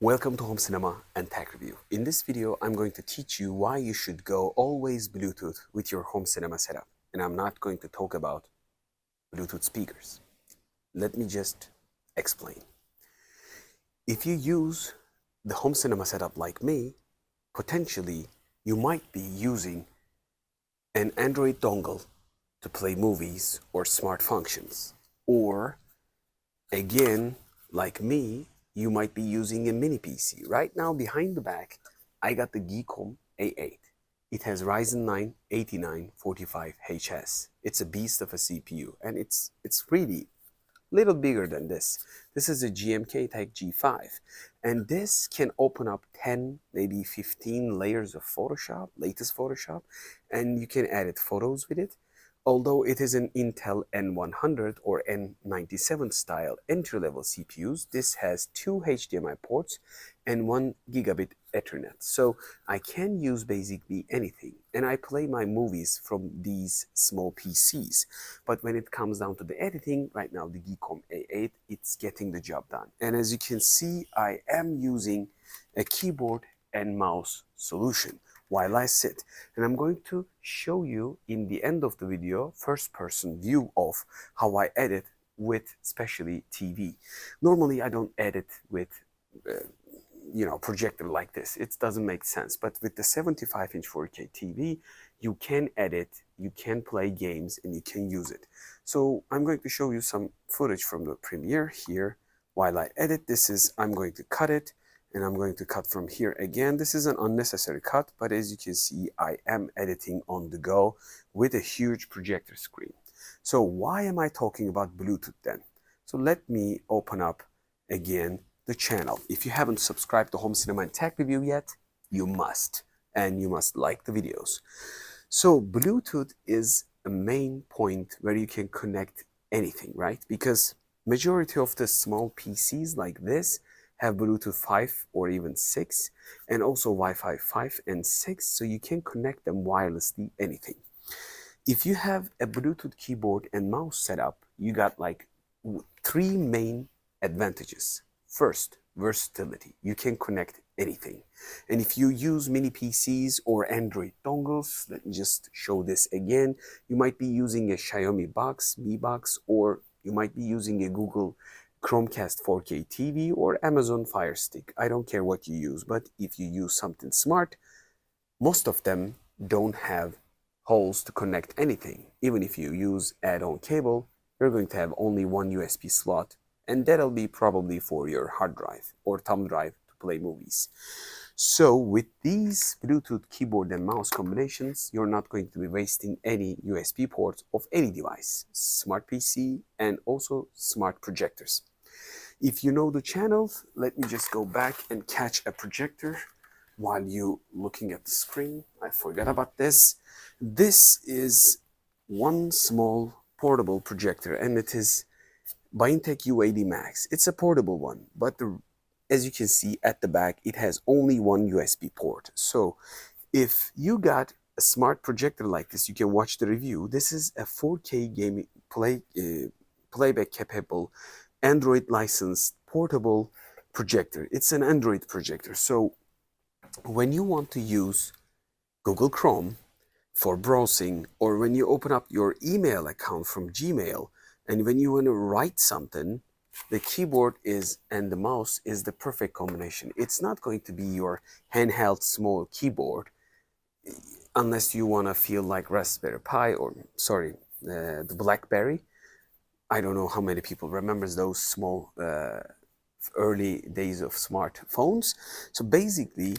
Welcome to Home Cinema and Tech Review. In this video, I'm going to teach you why you should go always Bluetooth with your home cinema setup. And I'm not going to talk about Bluetooth speakers. Let me just explain. If you use the home cinema setup like me, potentially you might be using an Android dongle to play movies or smart functions. Or again, like me, you might be using a mini PC. Right now, behind the back, I got the Geekom A8. It has Ryzen 9 8945HS. It's a beast of a CPU, and it's really little bigger than this. This is a GMK Tech G5, and this can open up 10, maybe 15 layers of Photoshop, latest Photoshop, and you can edit photos with it. Although it is an Intel N100 or N97 style entry-level CPUs, this has two HDMI ports and 1 gigabit Ethernet. So I can use basically anything. And I play my movies from these small PCs. But when it comes down to the editing, right now the Geekom A8, it's getting the job done. And as you can see, I am using a keyboard and mouse solution while I sit. And I'm going to show you in the end of the video, first person view of how I edit with especially TV. Normally I don't edit with projector like this. It doesn't make sense. But with the 75-inch 4K TV, you can edit, you can play games, and you can use it. So I'm going to show you some footage from the Premiere here while I edit. I'm going to cut it, and I'm going to cut from here again. This is an unnecessary cut, but as you can see, I am editing on the go with a huge projector screen. So why am I talking about Bluetooth then? So let me open up again the channel. If you haven't subscribed to Home Cinema and Tech Review yet, you must, and you must like the videos. So Bluetooth is a main point where you can connect anything, right? Because majority of the small PCs like this have Bluetooth 5 or even 6, and also Wi-Fi 5 and 6, so you can connect them wirelessly anything. If you have a Bluetooth keyboard and mouse setup, you got like three main advantages. First, versatility. You can connect anything. And if you use mini PCs or Android dongles, let me just show this again. You might be using a Xiaomi box, Mi box, or you might be using a Google Chromecast 4K TV or Amazon Fire Stick. I don't care what you use, but if you use something smart, most of them don't have holes to connect anything. Even if you use add-on cable, you're going to have only one USB slot, and that'll be probably for your hard drive or thumb drive to play movies. So with these Bluetooth keyboard and mouse combinations, you're not going to be wasting any USB ports of any device, smart PC and also smart projectors. If you know the channel, let me just go back and catch a projector while you looking at the screen. I forgot about this. This is one small portable projector, and it is Bintech U80 Max. It's a portable one, but as you can see at the back, it has only one USB port. So if you got a smart projector like this, you can watch the review. This is a 4K gaming playback capable Android licensed portable projector. It's an Android projector. So when you want to use Google Chrome for browsing, or when you open up your email account from Gmail, and when you want to write something, the keyboard and the mouse is the perfect combination. It's not going to be your handheld small keyboard unless you want to feel like Raspberry Pi or, sorry, the BlackBerry. I don't know how many people remembers those small early days of smartphones. So basically,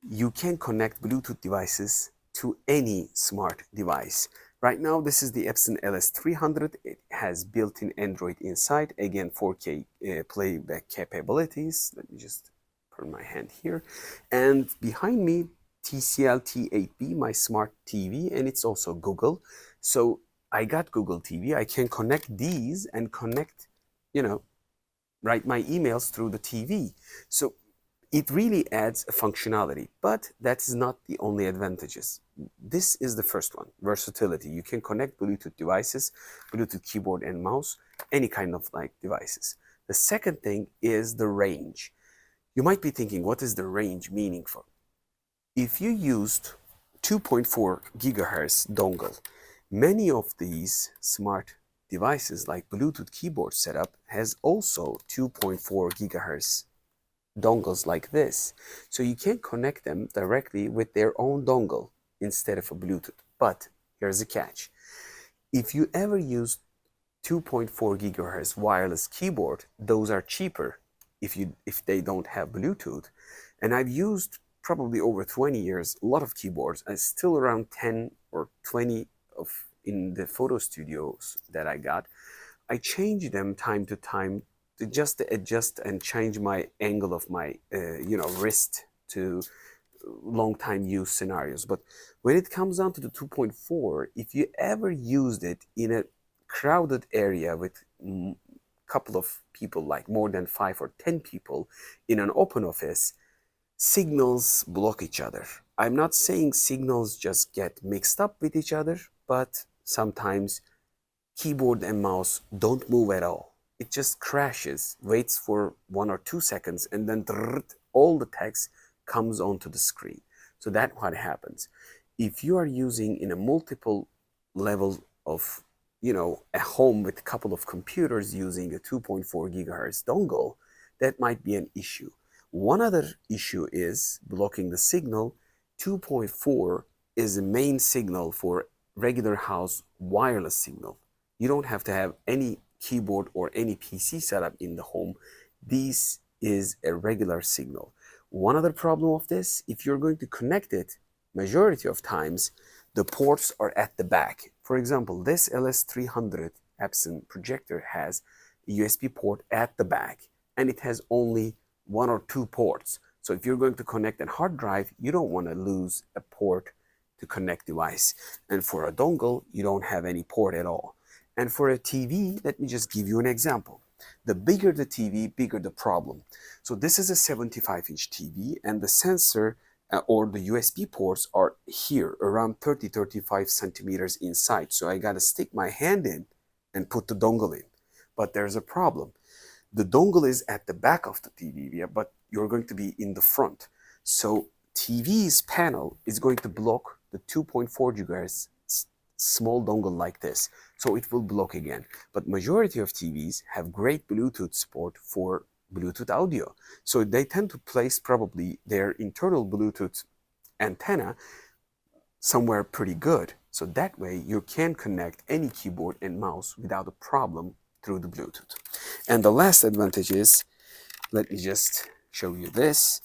you can connect Bluetooth devices to any smart device. Right now, this is the Epson LS300. It has built-in Android inside. Again, 4K playback capabilities. Let me just put my hand here. And behind me, TCL T8B, my smart TV, and it's also Google. So I got Google TV. I can connect these and connect, write my emails through the TV. So it really adds a functionality, but that's not the only advantages. This is the first one, versatility. You can connect Bluetooth devices, Bluetooth keyboard and mouse, any kind of like devices. The second thing is the range. You might be thinking, what is the range meaningful? If you used 2.4 gigahertz dongle, many of these smart devices like Bluetooth keyboard setup has also 2.4 gigahertz dongles like this. So you can connect them directly with their own dongle instead of a Bluetooth. But here's a catch. If you ever use 2.4 gigahertz wireless keyboard, those are cheaper if they don't have Bluetooth. And I've used probably over 20 years a lot of keyboards, and still around 10 or 20 of in the photo studios that I got. I change them time to time to just adjust and change my angle of my wrist to long time use scenarios. But when it comes down to the 2.4, if you ever used it in a crowded area with a couple of people, like more than 5 or 10 people in an open office, signals block each other. I'm not saying signals just get mixed up with each other, but sometimes keyboard and mouse don't move at all. It just crashes, waits for 1 or 2 seconds, and then all the text comes onto the screen. So that's what happens. If you are using in a multiple level of, a home with a couple of computers using a 2.4 gigahertz dongle, that might be an issue. One other issue is blocking the signal. 2.4 is the main signal for regular house wireless signal. You don't have to have any keyboard or any PC setup in the home. This is a regular signal. One other problem of this, if you're going to connect it, majority of times, the ports are at the back. For example, this LS300 Epson projector has a USB port at the back, and it has only 1 or 2 ports. So if you're going to connect a hard drive, you don't want to lose a port to connect device. And for a dongle, you don't have any port at all. And for a TV, let me just give you an example. The bigger the TV, bigger the problem. So this is a 75-inch TV, and the sensor or the USB ports are here, around 30-35 centimeters inside. So I got to stick my hand in and put the dongle in. But there's a problem. The dongle is at the back of the TV, but you're going to be in the front. So TV's panel is going to block the 2.4 gigahertz small dongle like this. So it will block again. But majority of TVs have great Bluetooth support for Bluetooth audio. So they tend to place probably their internal Bluetooth antenna somewhere pretty good. So that way you can connect any keyboard and mouse without a problem through the Bluetooth. And the last advantage is, let me just show you this.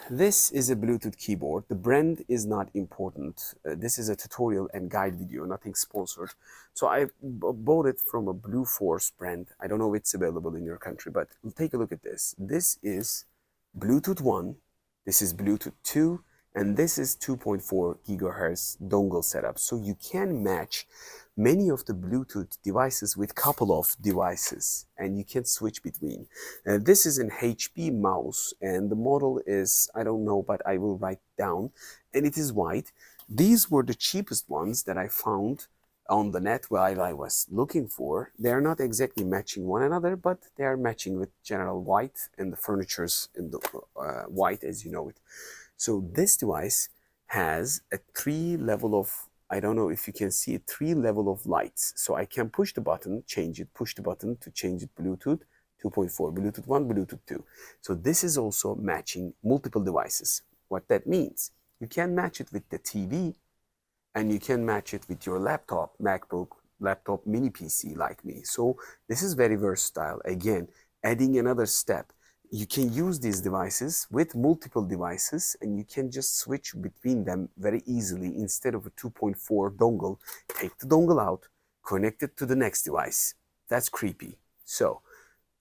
This is a Bluetooth keyboard. The brand is not important. This is a tutorial and guide video, nothing sponsored. So I bought it from a Blue Force brand. I don't know if it's available in your country, but take a look at this. This is Bluetooth 1, this is Bluetooth 2, and this is 2.4 gigahertz dongle setup. So you can match many of the Bluetooth devices with couple of devices, and you can switch between. This is an HP mouse, and the model is, I don't know, but I will write down, and it is white. These were the cheapest ones that I found on the net while I was looking for. They are not exactly matching one another, but they are matching with general white, and the furniture's in the white as you know it. So this device has a 3-level of, I don't know if you can see it, 3-level of lights. So I can push the button, change it, push the button to change it Bluetooth 2.4, Bluetooth 1, Bluetooth 2. So this is also matching multiple devices. What that means, you can match it with the TV, and you can match it with your laptop, MacBook, laptop, mini PC like me. So this is very versatile. Again, adding another step. You can use these devices with multiple devices, and you can just switch between them very easily. Instead of a 2.4 dongle, take the dongle out, connect it to the next device. That's creepy. So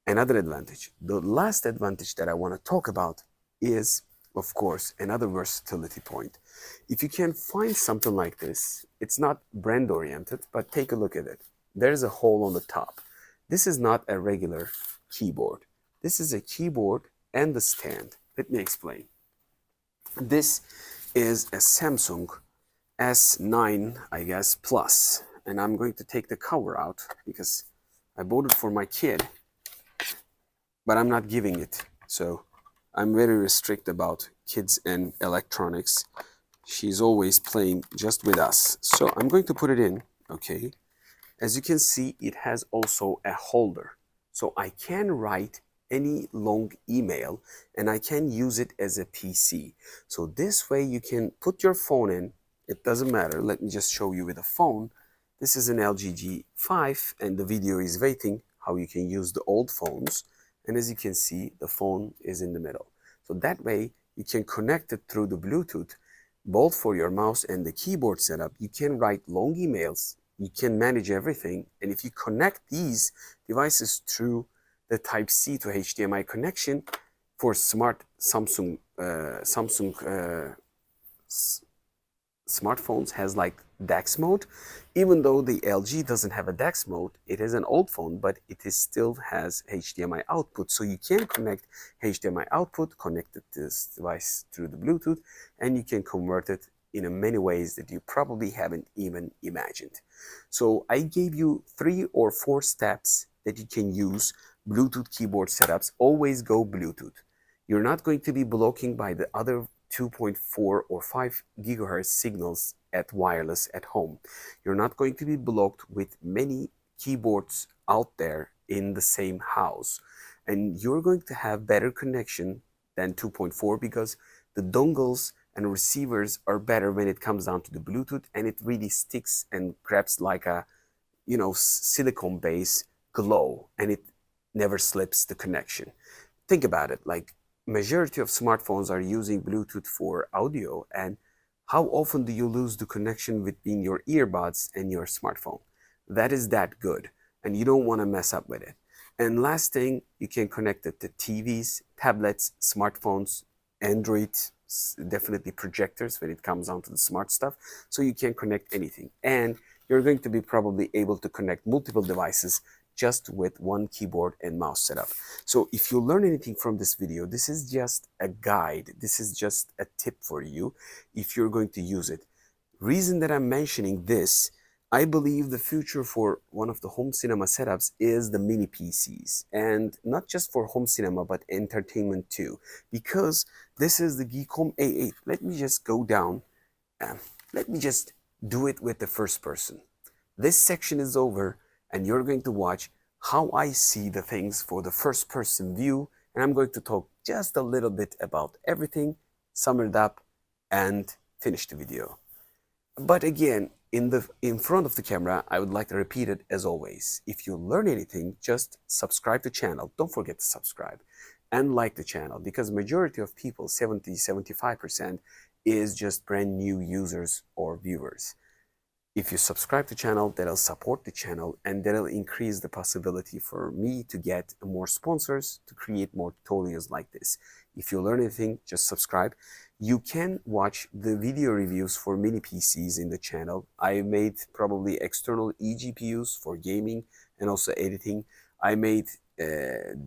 another advantage. The last advantage that I want to talk about is, of course, another versatility point. If you can find something like this, it's not brand oriented, but take a look at it. There's a hole on the top. This is not a regular keyboard. This is a keyboard and the stand. Let me explain. This is a Samsung S9, I guess, Plus. And I'm going to take the cover out because I bought it for my kid, but I'm not giving it So I'm very restrict about kids and electronics. She's always playing just with us. So I'm going to put it in, okay? As you can see, it has also a holder. So I can write any long email and I can use it as a PC. So this way you can put your phone in. It doesn't matter. Let me just show you with a phone. This is an LG G5 and the video is waiting how you can use the old phones. And as you can see, the phone is in the middle. So that way you can connect it through the Bluetooth, both for your mouse and the keyboard setup. You can write long emails, you can manage everything. And if you connect these devices through the Type-C to HDMI connection for smart Samsung smartphones has like DeX mode. Even though the LG doesn't have a DeX mode, it is an old phone, but it is still has HDMI output. So you can connect HDMI output, connect this device through the Bluetooth, and you can convert it in many ways that you probably haven't even imagined. So I gave you 3 or 4 steps that you can use Bluetooth keyboard setups. Always go Bluetooth. You're not going to be blocking by the other 2.4 or 5 gigahertz signals at wireless at home. You're not going to be blocked with many keyboards out there in the same house. And you're going to have better connection than 2.4 because the dongles and receivers are better when it comes down to the Bluetooth, and it really sticks and grabs like a, silicone base glow, and it never slips the connection. Think about it, like majority of smartphones are using Bluetooth for audio, and how often do you lose the connection between your earbuds and your smartphone? That is that good, and you don't want to mess up with it. And last thing, you can connect it to TVs, tablets, smartphones, Android, definitely projectors when it comes down to the smart stuff. So you can connect anything. And you're going to be probably able to connect multiple devices just with one keyboard and mouse setup. So if you learn anything from this video, this is just a guide. This is just a tip for you if you're going to use it. Reason that I'm mentioning this, I believe the future for one of the home cinema setups is the mini PCs, and not just for home cinema, but entertainment too, because this is the Geekom A8. Let me just go down. Let me just do it with the first person. This section is over, and you're going to watch how I see the things for the first person view, and I'm going to talk just a little bit about everything, sum it up, and finish the video. But again, in front of the camera, I would like to repeat it as always. If you learn anything, just subscribe to the channel. Don't forget to subscribe and like the channel, because majority of people, 70-75%, is just brand new users or viewers. If you subscribe to the channel, that'll support the channel, and that'll increase the possibility for me to get more sponsors to create more tutorials like this. If you learn anything, just subscribe. You can watch the video reviews for mini PCs in the channel. I made probably external eGPUs for gaming and also editing. I made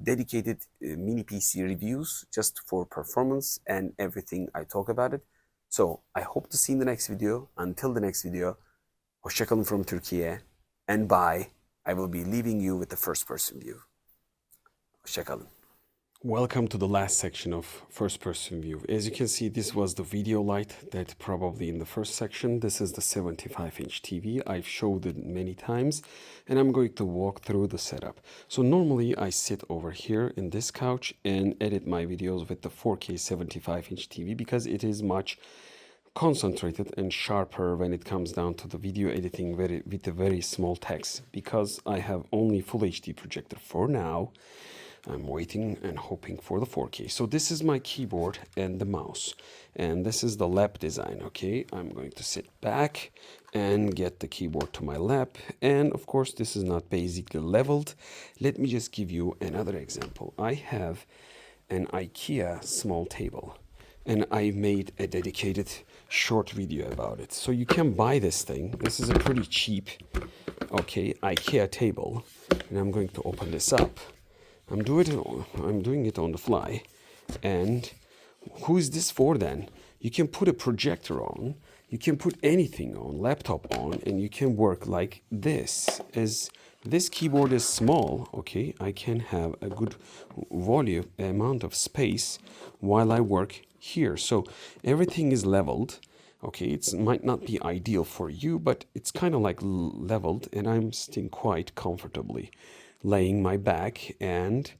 dedicated mini PC reviews just for performance and everything I talk about it. So I hope to see you in the next video. Until the next video, hoşça kalın from Turkey, and bye. I will be leaving you with the first person view. Hoşça kalın. Welcome to the last section of first person view. As you can see, this was the video light that probably in the first section. This is the 75-inch TV. I've showed it many times, and I'm going to walk through the setup. So normally I sit over here in this couch and edit my videos with the 4K 75-inch TV because it is much concentrated and sharper when it comes down to the video editing with a very small text. Because I have only full HD projector for now, I'm waiting and hoping for the 4K. So this is my keyboard and the mouse, and this is the lap design. Okay, I'm going to sit back and get the keyboard to my lap, and of course this is not basically leveled. Let me just give you another example. I have an IKEA small table, and I made a dedicated short video about it. So you can buy this thing. This is a pretty cheap, okay, IKEA table, and I'm going to open this up. I'm doing it on the fly. And who is this for then? You can put a projector on, you can put anything on, laptop on, and you can work like this as This keyboard is small, okay? I can have a good volume, amount of space while I work here. So everything is leveled, okay? It might not be ideal for you, but it's kind of like leveled, and I'm sitting quite comfortably, laying my back. And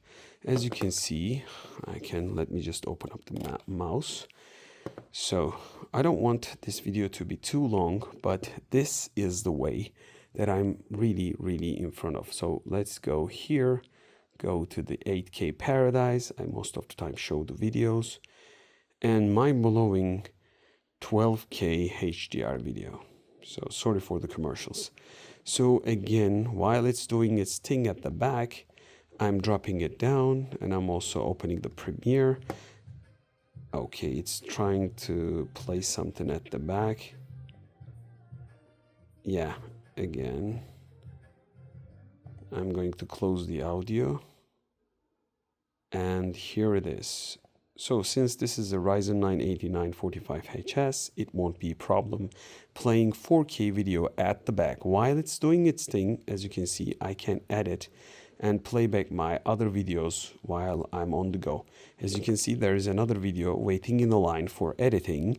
as you can see, let me just open up the mouse. So I don't want this video to be too long, but this is the way that I'm really in front of. So let's go here, go to the 8K paradise. I most of the time show the videos, and mind-blowing 12K HDR video. So sorry for the commercials. So again, while it's doing its thing at the back, I'm dropping it down, and I'm also opening the Premiere. Okay, it's trying to play something at the back. Yeah, again, I'm going to close the audio, and here it is. So since this is a Ryzen 9 8945HS, it won't be a problem playing 4K video at the back. While it's doing its thing, as you can see, I can edit and play back my other videos while I'm on the go. As you can see, there is another video waiting in the line for editing.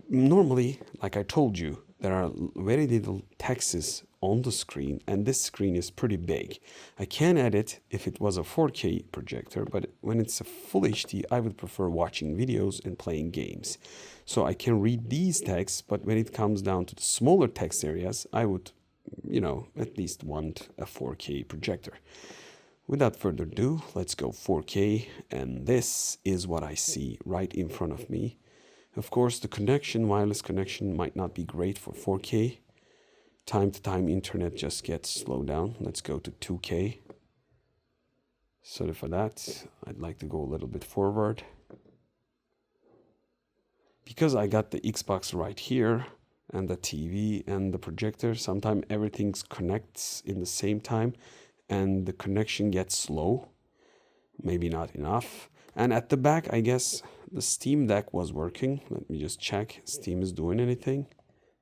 Normally, like I told you, there are very little texts on the screen, and this screen is pretty big. I can edit if it was a 4K projector, but when it's a full HD, I would prefer watching videos and playing games. So I can read these texts, but when it comes down to the smaller text areas, I would, at least want a 4K projector. Without further ado, let's go 4K, and this is what I see right in front of me. Of course, the connection, wireless connection, might not be great for 4K. Time to time, internet just gets slowed down. Let's go to 2K. Sorry for that. I'd like to go a little bit forward. Because I got the Xbox right here, and the TV and the projector, sometimes everything connects in the same time, and the connection gets slow. Maybe not enough. And at the back, I guess the Steam Deck was working. Let me just check. Steam is doing anything.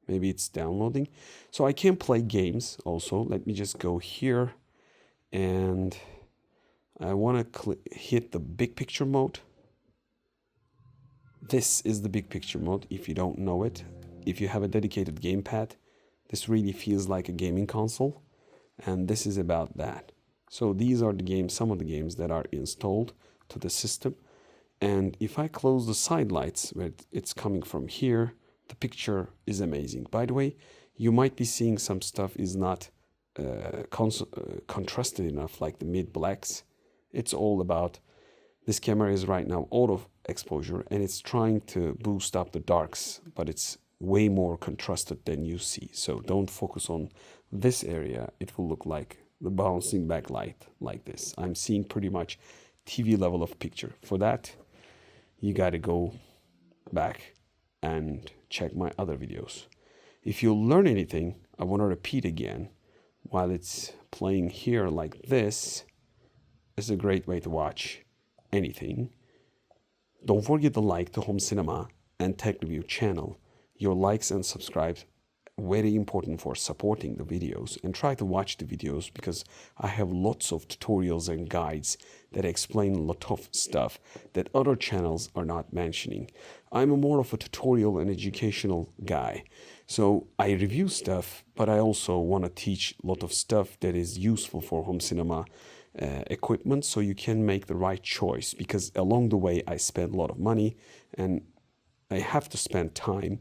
Maybe it's downloading. So I can play games also. Let me just go here, and I want to hit the big picture mode. This is the big picture mode if you don't know it. If you have a dedicated gamepad, this really feels like a gaming console, and this is about that. So these are the games, some of the games that are installed to the system. And if I close the side lights, where it's coming from here, the picture is amazing. By the way, you might be seeing some stuff is not contrasted enough, like the mid blacks. It's all about, this camera is right now auto exposure, and it's trying to boost up the darks, but it's way more contrasted than you see. So don't focus on this area. It will look like the bouncing back light like this. I'm seeing pretty much TV level of picture. For that, you got to go back and check my other videos. If you learn anything, I want to repeat again, while it's playing here like this, is a great way to watch anything. Don't forget to like the Home Cinema and Tech Review channel. Your likes and subscribes very important for supporting the videos, and try to watch the videos because I have lots of tutorials and guides that explain a lot of stuff that other channels are not mentioning. I'm more of a tutorial and educational guy. So I review stuff, but I also want to teach a lot of stuff that is useful for home cinema equipment, so you can make the right choice, because along the way I spend a lot of money and I have to spend time,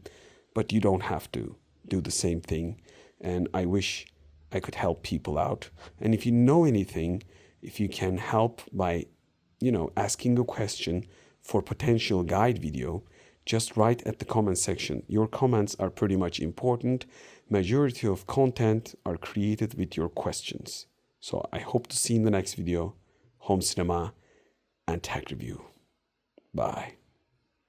but you don't have to do the same thing. And I wish I could help people out. And if you know anything, if you can help by, asking a question for potential guide video, just write at the comment section. Your comments are pretty much important. Majority of content are created with your questions. So I hope to see you in the next video, Home Cinema and Tech Review. Bye.